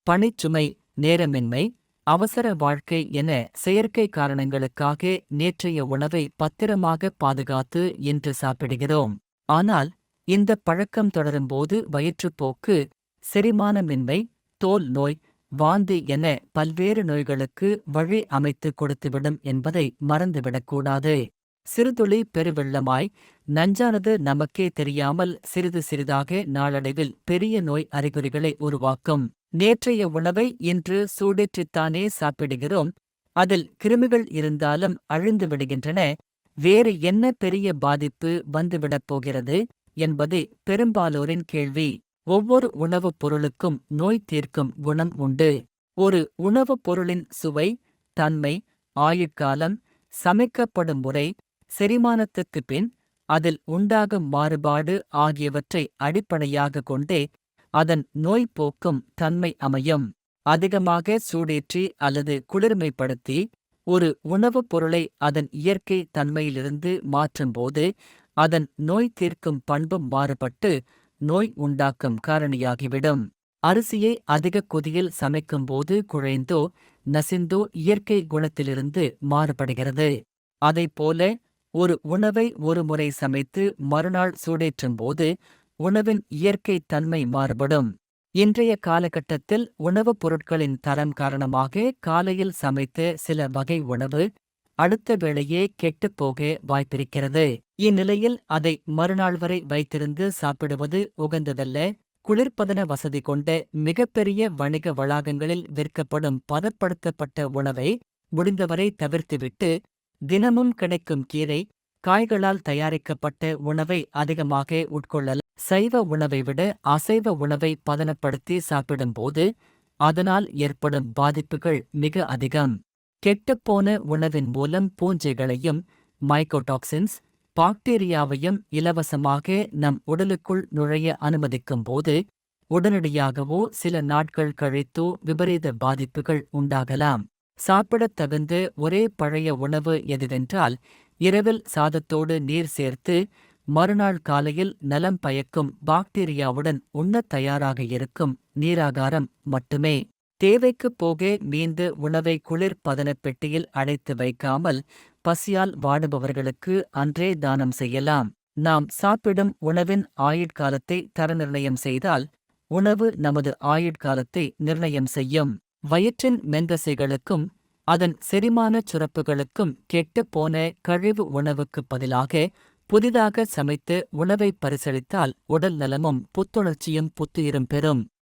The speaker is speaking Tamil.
பணிச்சுமை, நேரமின்மை, அவசர வாழ்க்கை என செயற்கை காரணங்களுக்காக நேற்றைய உணவை பத்திரமாக பாதுகாத்து இன்று சாப்பிடுகிறோம். ஆனால் இந்தப் பழக்கம் தொடரும்போது வயிற்றுப்போக்கு, செரிமானமின்மை, தோல் நோய், வாந்தி என பல்வேறு நோய்களுக்கு வழி அமைத்து கொடுத்துவிடும் என்பதை மறந்துவிடக்கூடாது. சிறுதுளி பெருவெள்ளமாய், நஞ்சானது நமக்கே தெரியாமல் சிறிது சிறிதாக நாளடைவில் பெரிய நோய் அறிகுறிகளை உருவாக்கும். நேற்றைய உணவை இன்று சூடேற்றித்தானே சாப்பிடுகிறோம். அதில் கிருமிகள் இருந்தாலும் அழிந்து விடுகின்றன. வேறு என்ன பெரிய பாதிப்பு வந்துவிடப் போகிறது என்பதே பெரும்பாலோரின் கேள்வி. ஒவ்வொரு உணவுப் பொருளுக்கும் நோய் தீர்க்கும் குணம் உண்டு. ஒரு உணவுப் பொருளின் சுவை, தன்மை, ஆயுட்காலம், சமைக்கப்படும் முறை, செரிமானத்துக்குப் பின் அதில் உண்டாகும் மாறுபாடு ஆகியவற்றை அடிப்படையாக கொண்டே அதன் நோய் போக்கும் தன்மை அமையும். அதிகமாக சூடேற்றி அல்லது குளிர்மைப்படுத்தி ஒரு உணவுப் பொருளை அதன் இயற்கை தன்மையிலிருந்து மாற்றும்போது அதன் நோய் தீர்க்கும் பண்பும் மாறுபட்டு நோய் உண்டாக்கும் காரணியாகிவிடும். அரிசியை அதிக கொதியில் சமைக்கும்போது குழைந்தோ நசிந்தோ இயற்கை குணத்திலிருந்து மாறுபடுகிறது. அதைப்போல ஒரு உணவை ஒரு முறை சமைத்து மறுநாள் சூடேற்றும்போது உணவின் இயற்கை தன்மை மாறுபடும். இன்றைய காலகட்டத்தில் உணவுப் பொருட்களின் தரம் காரணமாக காலையில் சமைத்த சில வகை உணவு அடுத்த வேளையே கெட்டுப்போக வாய்ப்பிருக்கிறது. இந்நிலையில் அதை மறுநாள் வரை வைத்திருந்து சாப்பிடுவது உகந்ததல்ல. குளிர்பதன வசதி கொண்ட மிகப்பெரிய வணிக வளாகங்களில் விற்கப்படும் பதப்படுத்தப்பட்ட உணவை முடிந்தவரை தவிர்த்துவிட்டு தினமும் கிடைக்கும் கீரை, காய்களால் தயாரிக்கப்பட்ட உணவை அதிகமாக உட்கொள்ளலாம். சைவ உணவை விட அசைவ உணவை பதனப்படுத்தி சாப்பிடும்போது அதனால் ஏற்படும் பாதிப்புகள் மிக அதிகம். கெட்டுப்போன உணவின் மூலம் பூஞ்சைகளையும் மைக்கோடாக்சின்ஸ், பாக்டீரியாவையும் இலவசமாக நம் உடலுக்குள் நுழைய அனுமதிக்கும் போது உடனடியாகவோ சில நாட்கள் கழித்தோ விபரீத பாதிப்புகள் உண்டாகலாம். சாப்பிடத் தகுந்த ஒரே பழைய உணவு எதுவென்றால் இரவில் சாதத்தோடு நீர் சேர்த்து மறுநாள் காலையில் நலம் பயக்கும் பாக்டீரியாவுடன் உண்ணத் தயாராக இருக்கும் நீராகாரம் மட்டுமே. தேவைக்குப் போக மீந்த உணவை குளிர் பதனப் பெட்டியில் அடைத்து வைக்காமல் பசியால் வாடுபவர்களுக்கு அன்றே தானம் செய்யலாம். நாம் சாப்பிடும் உணவின் ஆயுட்காலத்தை தர நிர்ணயம் செய்தால் உணவு நமது ஆயுட்காலத்தை நிர்ணயம் செய்யும். வயிற்றின் மென்தசைகளுக்கும் அதன் செரிமானச் சுரப்புகளுக்கும் கெட்டுப்போன கழிவு உணவுக்குப் பதிலாக புதிதாக சமைத்த உணவை பரிசளித்தால் உடல் நலமும் புத்துணர்ச்சியும் புத்துயிரும் பெறும்.